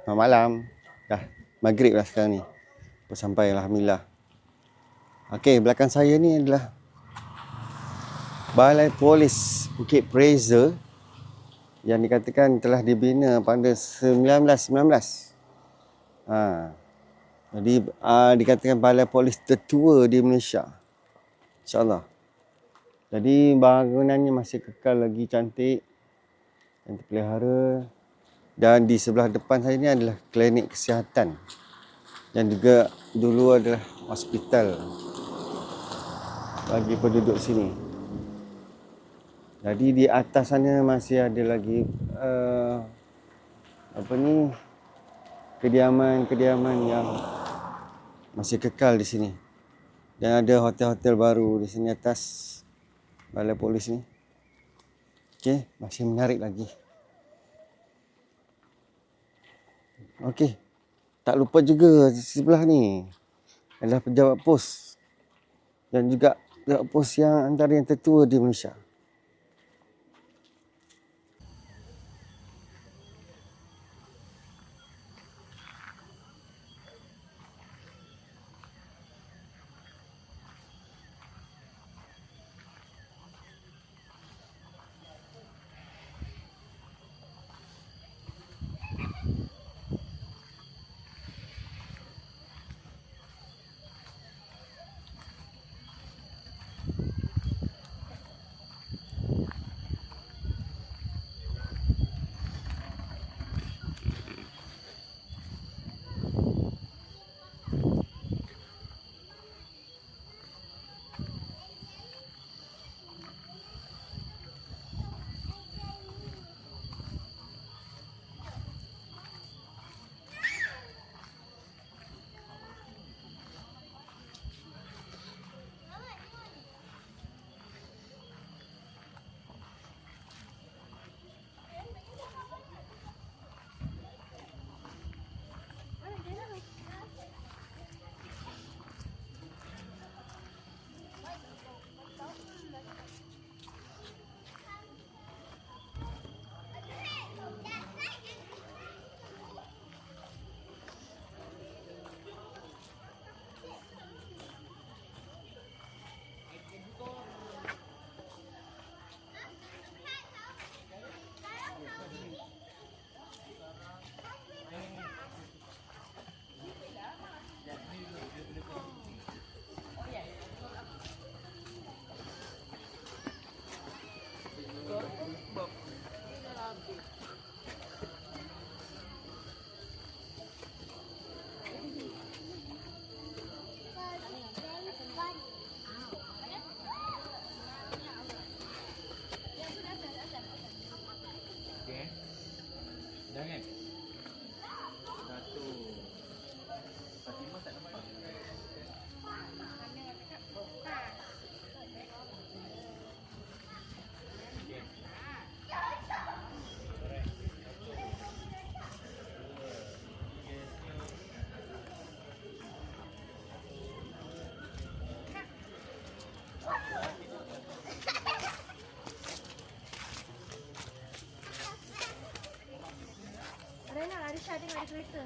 Selamat malam. Dah maghrib lah sekarang ni. Sampai alhamdulillah. Okey, belakang saya ni adalah Balai Polis Bukit Fraser yang dikatakan telah dibina pada 1919. Jadi dikatakan balai polis tertua di Malaysia. InsyaAllah. Jadi bangunannya masih kekal lagi cantik dan terpelihara. Dan di sebelah depan saya ni adalah klinik kesihatan yang juga dulu adalah hospital bagi penduduk sini. Jadi di atas sana masih ada lagi kediaman-kediaman yang masih kekal di sini. Dan ada hotel-hotel baru di sini atas balai polis ni. Okey, masih menarik lagi. Okey, tak lupa juga di sebelah ni adalah pejabat pos dan juga pejabat pos yang antara yang tertua di Malaysia. Aisyah tengok ada kereta.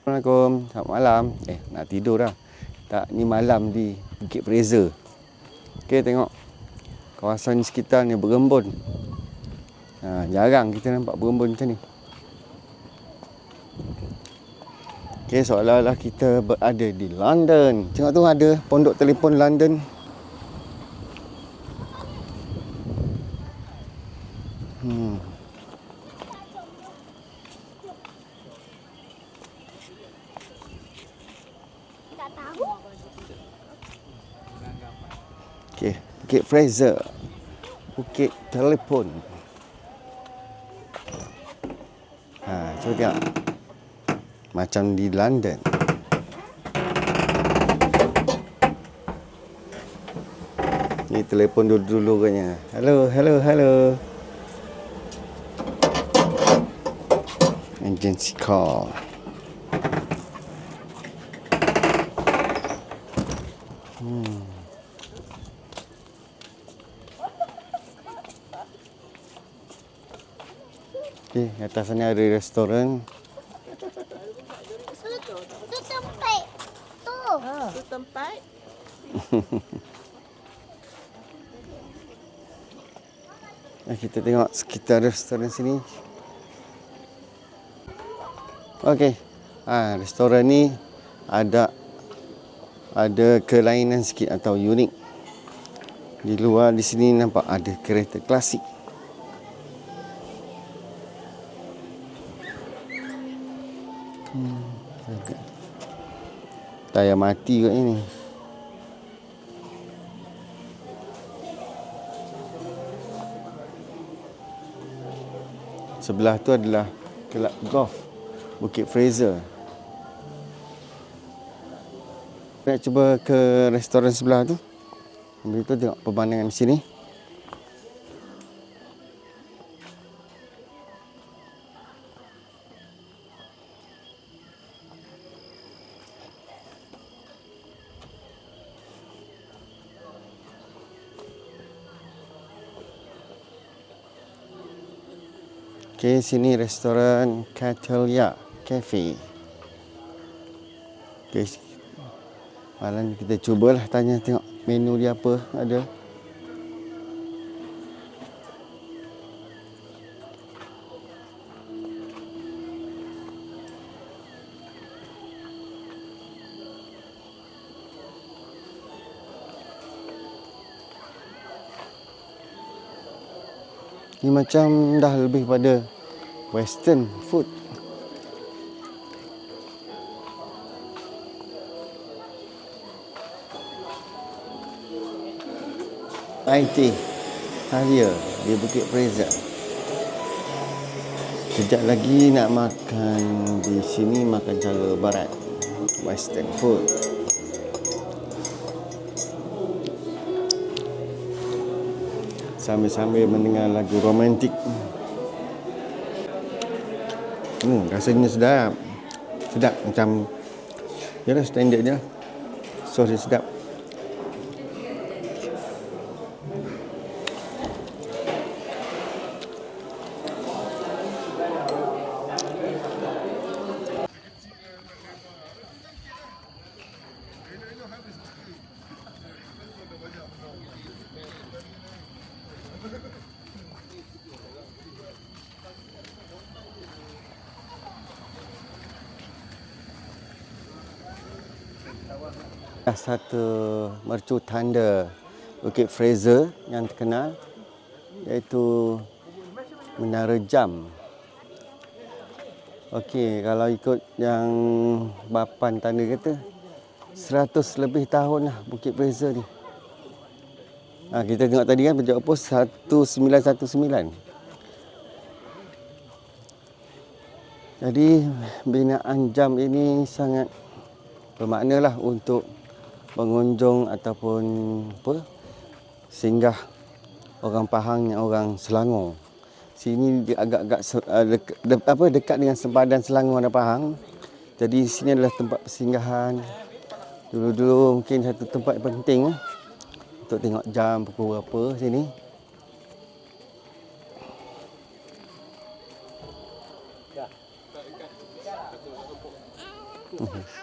Assalamualaikum. Selamat malam. Nak tidur dah. Tak, ni malam di Bukit Fraser. Okey, tengok. Kawasan di sekitar ni berembun. Jarang kita nampak berembun macam ni. Okey, seolah-olah kita berada di London. Tengok tu ada pondok telefon London. Tak tahu. Okey, Bukit Fraser. Bukit telefon. Cuba tengok. Macam di London. Ni telefon dulu-dulu katnya. Hello, hello, hello. Emergency call. Okey, atas sana ada restoran. Tu tempat. Tu. Tu tempat. Kita tengok sekitar restoran sini. Okey. Restoran ni ada kelainan sikit atau unik. Di luar di sini nampak ada kereta klasik. Tayar mati kat ini. Sebelah tu adalah kelab golf Bukit Fraser. Nak cuba ke restoran sebelah tu. Sambil tu tengok pemandangan di sini. Okey, sini restoran Catalia Cafe. Okey, malam ni kita cubalah tanya tengok menu dia apa ada. Ni macam dah lebih pada western food. IT Halia di Bukit Fraser. Sekejap lagi nak makan di sini, makan cara barat, western food. Sambil-sambil mendengar lagu romantik. Rasanya sedap. Sedap macam yalah standard je. Sos dia sedap. Satu mercu tanda Bukit Fraser yang terkenal iaitu Menara Jam. Okey, kalau ikut yang Bapan tanda kata 100 lebih tahun lah Bukit Fraser ni. Kita tengok tadi kan pejak pos 1919. Jadi binaan jam ini sangat bermakna lah untuk pengunjung ataupun singgah orang Pahang yang orang Selangor. Sini dia agak-agak dekat dengan sempadan Selangor dan Pahang. Jadi sini adalah tempat persinggahan. Dulu-dulu mungkin satu tempat penting untuk tengok jam pukul berapa sini.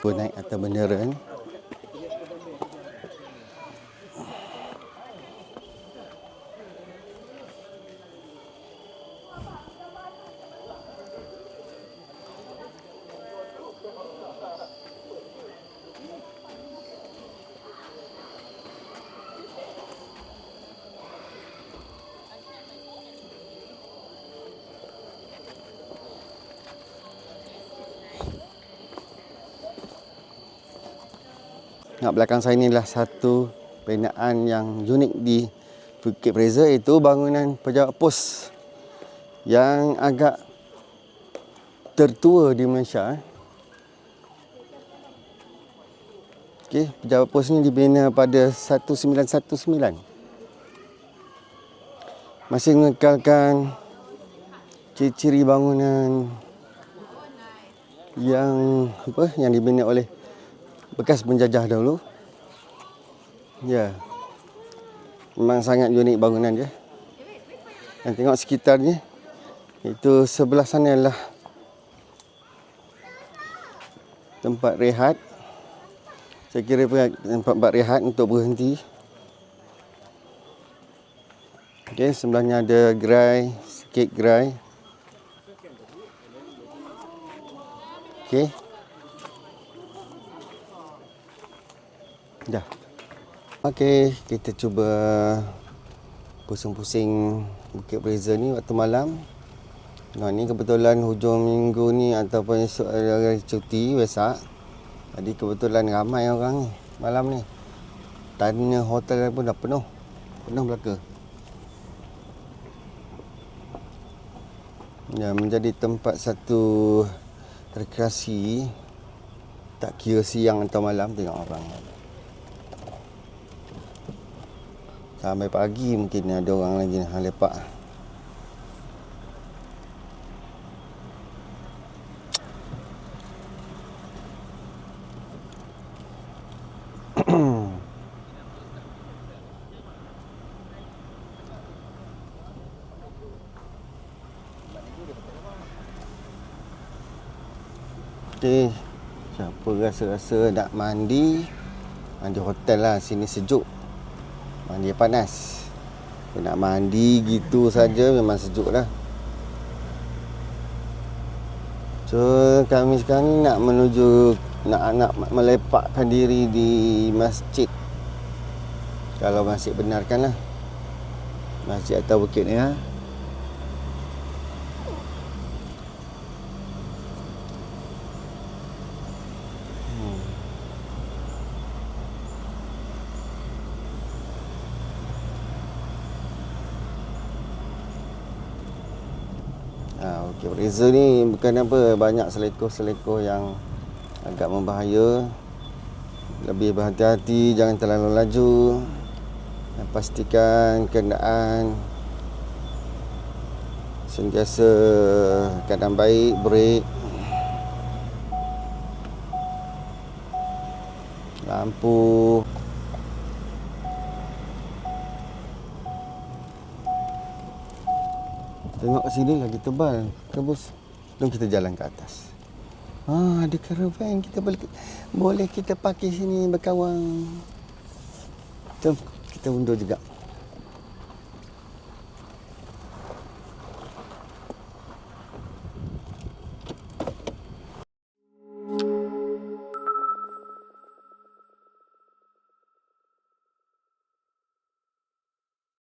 Pun naik atas bendera ni. Nak belakang saya ni adalah satu binaan yang unik di Bukit Fraser, iaitu bangunan pejabat pos yang agak tertua di Malaysia. Okey, pejabat pos ni dibina pada 1919. Masih mengekalkan ciri-ciri bangunan yang dibina oleh bekas penjajah dahulu. Ya. Memang sangat unik bangunan dia. Dan tengok sekitarnya. Itu sebelah sana adalah tempat rehat. Saya kira tempat rehat untuk berhenti. Okey, sebelahnya ada gerai, sikit gerai. Okey. Dah. Okey, kita cuba pusing-pusing Bukit Fraser ni waktu malam. Nah, ni kebetulan hujung minggu ni ataupun esok hari cuti Wesak. Jadi kebetulan ramai orang ni malam ni. Tanya hotel pun dah penuh. Penuh belaka. Ya, menjadi tempat satu rekreasi. Tak kira siang atau malam, tengok orang. Sampai pagi mungkin ada orang lagi nak lepak. Okey, siapa rasa-rasa nak mandi, mandi hotel lah, sini sejuk. Mandi panas. Nak mandi gitu saja memang sejuk lah. So kami sekarang ni nak menuju nak melepakkan diri di masjid. Kalau masjid benarkan lah. Masjid atau bukit ni ha. Bukit Fraser ni bukan apa, banyak selekoh-selekoh yang agak membahaya. Lebih berhati-hati, jangan terlalu laju. Dan pastikan kenderaan sentiasa keadaan baik, brek, lampu. Tengok sini lagi tebal kabus. Jom kita jalan ke atas. Ada caravan, kita boleh kita parkir sini berkawan. Jom kita undur juga.